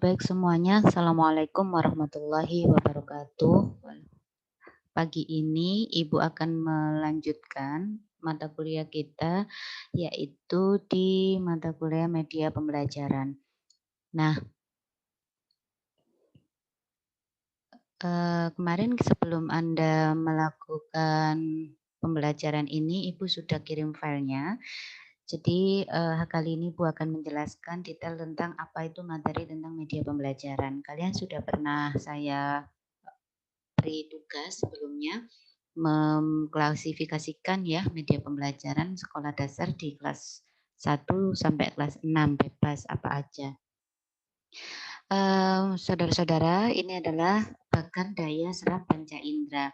Baik semuanya, Assalamualaikum warahmatullahi wabarakatuh. Pagi ini Ibu akan melanjutkan mata kuliah kita, yaitu di mata kuliah media pembelajaran. Nah, kemarin sebelum Anda melakukan pembelajaran ini, Ibu sudah kirim filenya. Jadi, kali ini Ibu akan menjelaskan detail tentang apa itu materi tentang media pembelajaran. Kalian sudah pernah saya beri tugas sebelumnya mengklasifikasikan ya media pembelajaran sekolah dasar di kelas 1 sampai kelas 6 bebas apa aja. Saudara-saudara, ini adalah bagan daya serap panca indera.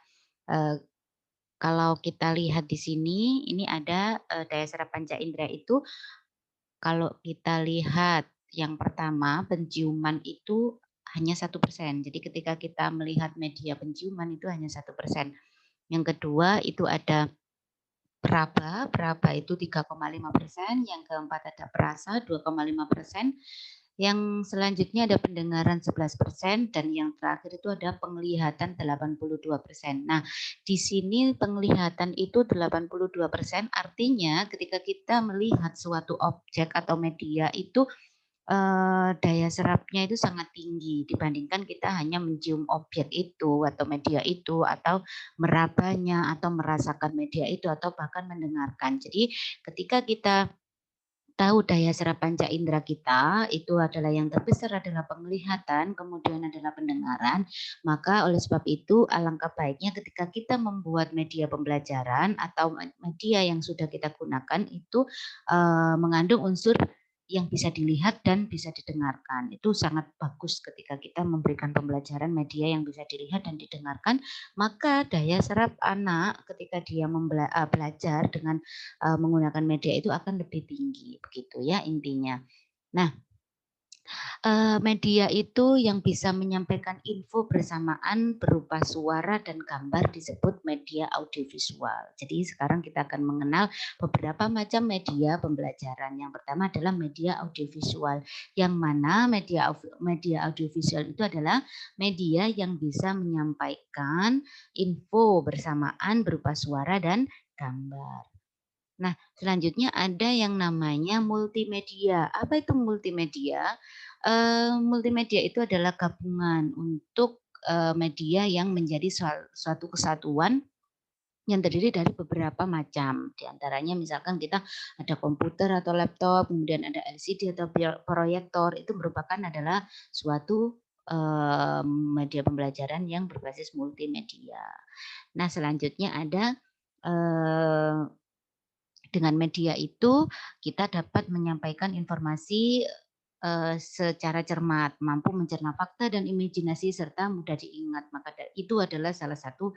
Kalau kita lihat di sini, ini ada daya serap panca indera itu kalau kita lihat yang pertama penciuman itu hanya 1%. Jadi ketika kita melihat media penciuman itu hanya 1%. Yang kedua itu ada peraba itu 3,5%, yang keempat ada perasa 2,5%, yang selanjutnya ada pendengaran 11%, dan yang terakhir itu ada penglihatan 82%. Nah, di sini penglihatan itu 82%, artinya ketika kita melihat suatu objek atau media itu daya serapnya itu sangat tinggi dibandingkan kita hanya mencium objek itu atau media itu atau merabanya atau merasakan media itu atau bahkan mendengarkan. Jadi ketika kita tahu daya serap panca indera kita itu adalah yang terbesar adalah penglihatan, kemudian adalah pendengaran, maka oleh sebab itu alangkah baiknya ketika kita membuat media pembelajaran atau media yang sudah kita gunakan itu mengandung unsur yang bisa dilihat dan bisa didengarkan. Itu sangat bagus ketika kita memberikan pembelajaran media yang bisa dilihat dan didengarkan, maka daya serap anak ketika dia belajar dengan menggunakan media itu akan lebih tinggi, begitu ya intinya. Nah, media itu yang bisa menyampaikan info bersamaan berupa suara dan gambar disebut media audiovisual. Jadi sekarang kita akan mengenal beberapa macam media pembelajaran. Yang pertama adalah media audiovisual, yang mana media audiovisual itu adalah media yang bisa menyampaikan info bersamaan berupa suara dan gambar. Nah, selanjutnya ada yang namanya multimedia. Apa itu multimedia? Multimedia itu adalah gabungan untuk media yang menjadi suatu kesatuan yang terdiri dari beberapa macam. Di antaranya misalkan kita ada komputer atau laptop, kemudian ada LCD atau proyektor, itu merupakan adalah suatu media pembelajaran yang berbasis multimedia. Nah, selanjutnya ada dengan media itu kita dapat menyampaikan informasi secara cermat, mampu mencerna fakta dan imajinasi serta mudah diingat. Maka itu adalah salah satu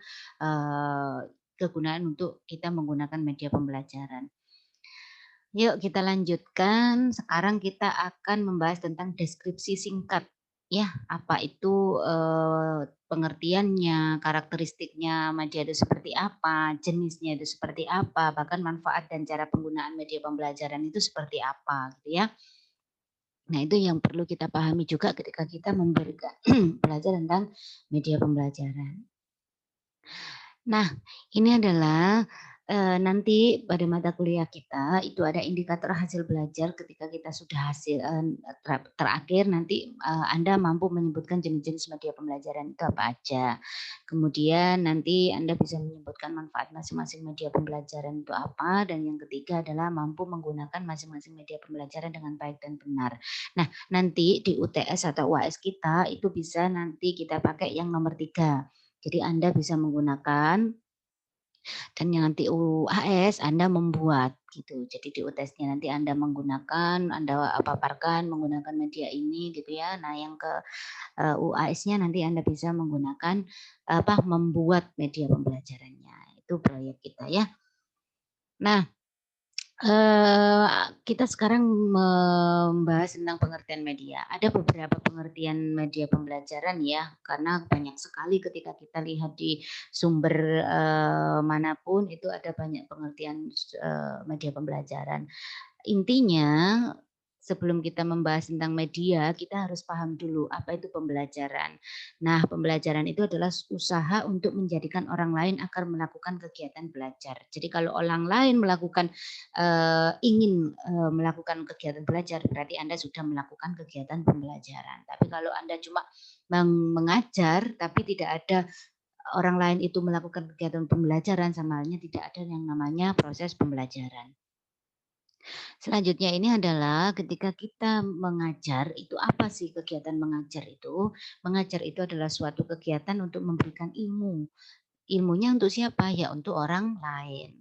kegunaan untuk kita menggunakan media pembelajaran. Yuk kita lanjutkan. Sekarang kita akan membahas tentang deskripsi singkat. Ya, apa itu pengertiannya, karakteristiknya media itu seperti apa, jenisnya itu seperti apa, bahkan manfaat dan cara penggunaan media pembelajaran itu seperti apa, gitu ya. Nah, itu yang perlu kita pahami juga ketika kita memberikan belajar tentang media pembelajaran. Nah, ini adalah nanti pada mata kuliah kita itu ada indikator hasil belajar ketika kita sudah hasil terakhir nanti Anda mampu menyebutkan jenis-jenis media pembelajaran itu apa aja. Kemudian nanti Anda bisa menyebutkan manfaat masing-masing media pembelajaran itu apa, dan yang ketiga adalah mampu menggunakan masing-masing media pembelajaran dengan baik dan benar. Nah, nanti di UTS atau UAS kita itu bisa nanti kita pakai yang nomor 3. Jadi Anda bisa menggunakan dan yang nanti UAS Anda membuat gitu. Jadi di UTS-nya nanti Anda menggunakan, Anda paparkan menggunakan media ini gitu ya. Nah, yang ke UAS-nya nanti Anda bisa menggunakan membuat media pembelajarannya. Itu proyek kita ya. Nah, kita sekarang membahas tentang pengertian media. Ada beberapa pengertian media pembelajaran ya, karena banyak sekali ketika kita lihat di sumber manapun itu ada banyak pengertian media pembelajaran. Intinya sebelum kita membahas tentang media, kita harus paham dulu apa itu pembelajaran. Nah, pembelajaran itu adalah usaha untuk menjadikan orang lain agar melakukan kegiatan belajar. Jadi kalau orang lain melakukan ingin melakukan kegiatan belajar, berarti Anda sudah melakukan kegiatan pembelajaran. Tapi kalau Anda cuma mengajar, tapi tidak ada orang lain itu melakukan kegiatan pembelajaran, sama halnya tidak ada yang namanya proses pembelajaran. Selanjutnya ini adalah ketika kita mengajar, itu apa sih kegiatan mengajar itu? Mengajar itu adalah suatu kegiatan untuk memberikan ilmu. Ilmunya untuk siapa? Ya untuk orang lain.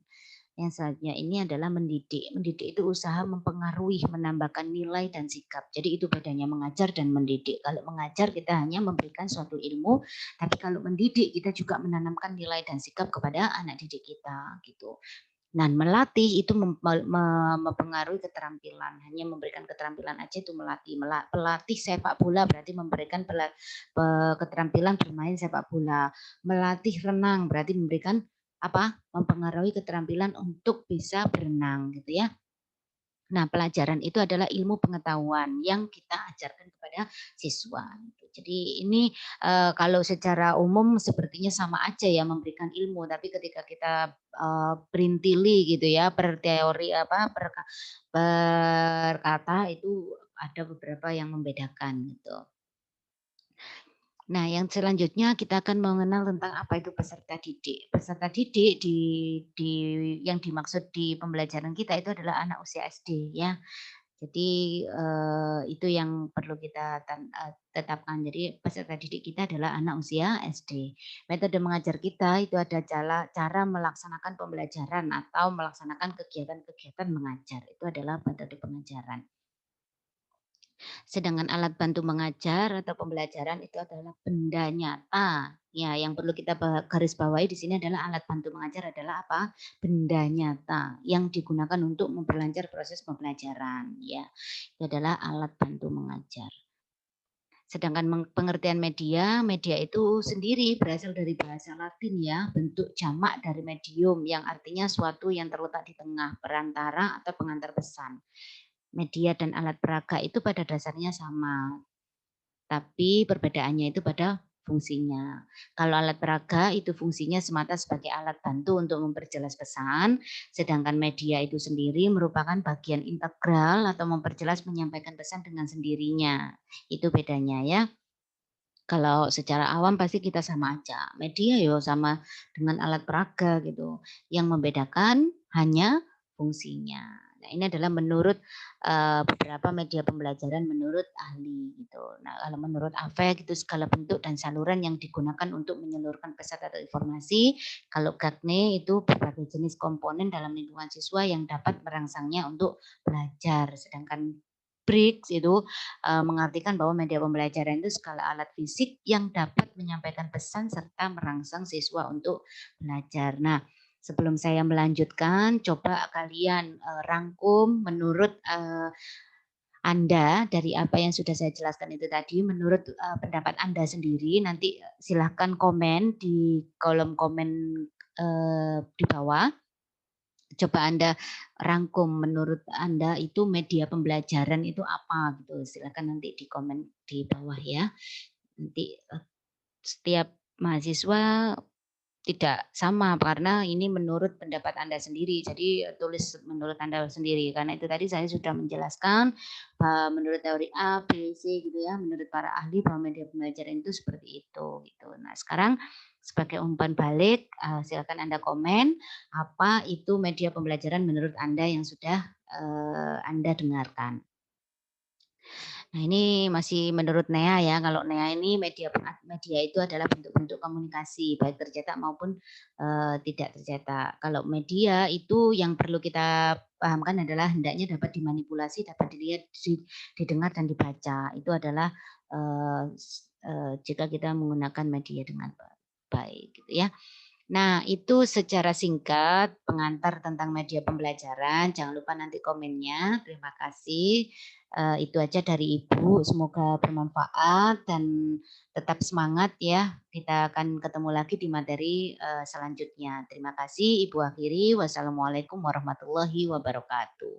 Yang selanjutnya ini adalah mendidik. Mendidik itu usaha mempengaruhi, menambahkan nilai dan sikap. Jadi itu bedanya mengajar dan mendidik. Kalau mengajar kita hanya memberikan suatu ilmu, tapi kalau mendidik kita juga menanamkan nilai dan sikap kepada anak didik kita gitu. Nah, melatih itu mempengaruhi keterampilan, hanya memberikan keterampilan aja itu melatih. Pelatih sepak bola berarti memberikan keterampilan bermain sepak bola. Melatih renang berarti memberikan apa? Mempengaruhi keterampilan untuk bisa berenang gitu ya. Nah, pelajaran itu adalah ilmu pengetahuan yang kita ajarkan kepada siswa. Jadi ini kalau secara umum sepertinya sama aja ya memberikan ilmu, tapi ketika kita perintili gitu ya per teori apa per kata itu ada beberapa yang membedakan gitu. Nah, yang selanjutnya kita akan mengenal tentang apa itu peserta didik. Peserta didik di yang dimaksud di pembelajaran kita itu adalah anak usia SD ya. Jadi itu yang perlu kita tetapkan. Jadi peserta didik kita adalah anak usia SD. Metode mengajar kita itu ada cara melaksanakan pembelajaran atau melaksanakan kegiatan-kegiatan mengajar. Itu adalah metode pengajaran. Sedangkan alat bantu mengajar atau pembelajaran itu adalah benda nyata. Ya, yang perlu kita garis bawahi di sini adalah alat bantu mengajar adalah apa? Benda nyata yang digunakan untuk memperlancar proses pembelajaran. Ya, itu adalah alat bantu mengajar. Sedangkan pengertian media, media itu sendiri berasal dari bahasa Latin ya, bentuk jamak dari medium yang artinya suatu yang terletak di tengah, perantara atau pengantar pesan. Media dan alat peraga itu pada dasarnya sama, tapi perbedaannya itu pada fungsinya. Kalau alat peraga itu fungsinya semata sebagai alat bantu untuk memperjelas pesan, sedangkan media itu sendiri merupakan bagian integral atau memperjelas menyampaikan pesan dengan sendirinya. Itu bedanya ya. Kalau secara awam pasti kita sama aja. Media yo sama dengan alat peraga gitu. Yang membedakan hanya fungsinya. Nah, ini adalah menurut beberapa media pembelajaran menurut ahli gitu. Nah, kalau menurut AVEK itu segala bentuk dan saluran yang digunakan untuk menyalurkan pesan atau informasi. Kalau GAGNE itu berbagai jenis komponen dalam lingkungan siswa yang dapat merangsangnya untuk belajar. Sedangkan BRICS itu mengartikan bahwa media pembelajaran itu skala alat fisik yang dapat menyampaikan pesan serta merangsang siswa untuk belajar. Nah, sebelum saya melanjutkan, coba kalian rangkum menurut Anda dari apa yang sudah saya jelaskan itu tadi, menurut pendapat Anda sendiri, nanti silahkan komen di kolom komen di bawah. Coba Anda rangkum menurut Anda itu media pembelajaran itu apa gitu. Silakan nanti di komen di bawah ya. Nanti setiap mahasiswa tidak sama karena ini menurut pendapat Anda sendiri. Jadi tulis menurut Anda sendiri karena itu tadi saya sudah menjelaskan menurut teori A, B, C gitu ya, menurut para ahli bahwa media pembelajaran itu seperti itu gitu. Nah, sekarang sebagai umpan balik silakan Anda komen apa itu media pembelajaran menurut Anda yang sudah Anda dengarkan. Nah, ini masih menurut Nea ya. Kalau Nea ini media itu adalah bentuk-bentuk komunikasi baik tercetak maupun tidak tercetak. Kalau media itu yang perlu kita pahamkan adalah hendaknya dapat dimanipulasi, dapat dilihat, didengar dan dibaca. Itu adalah jika kita menggunakan media dengan baik gitu ya. Nah, itu secara singkat pengantar tentang media pembelajaran. Jangan lupa nanti komennya. Terima kasih. Itu aja dari Ibu. Semoga bermanfaat dan tetap semangat ya. Kita akan ketemu lagi di materi selanjutnya. Terima kasih Ibu akhiri. Wassalamualaikum warahmatullahi wabarakatuh.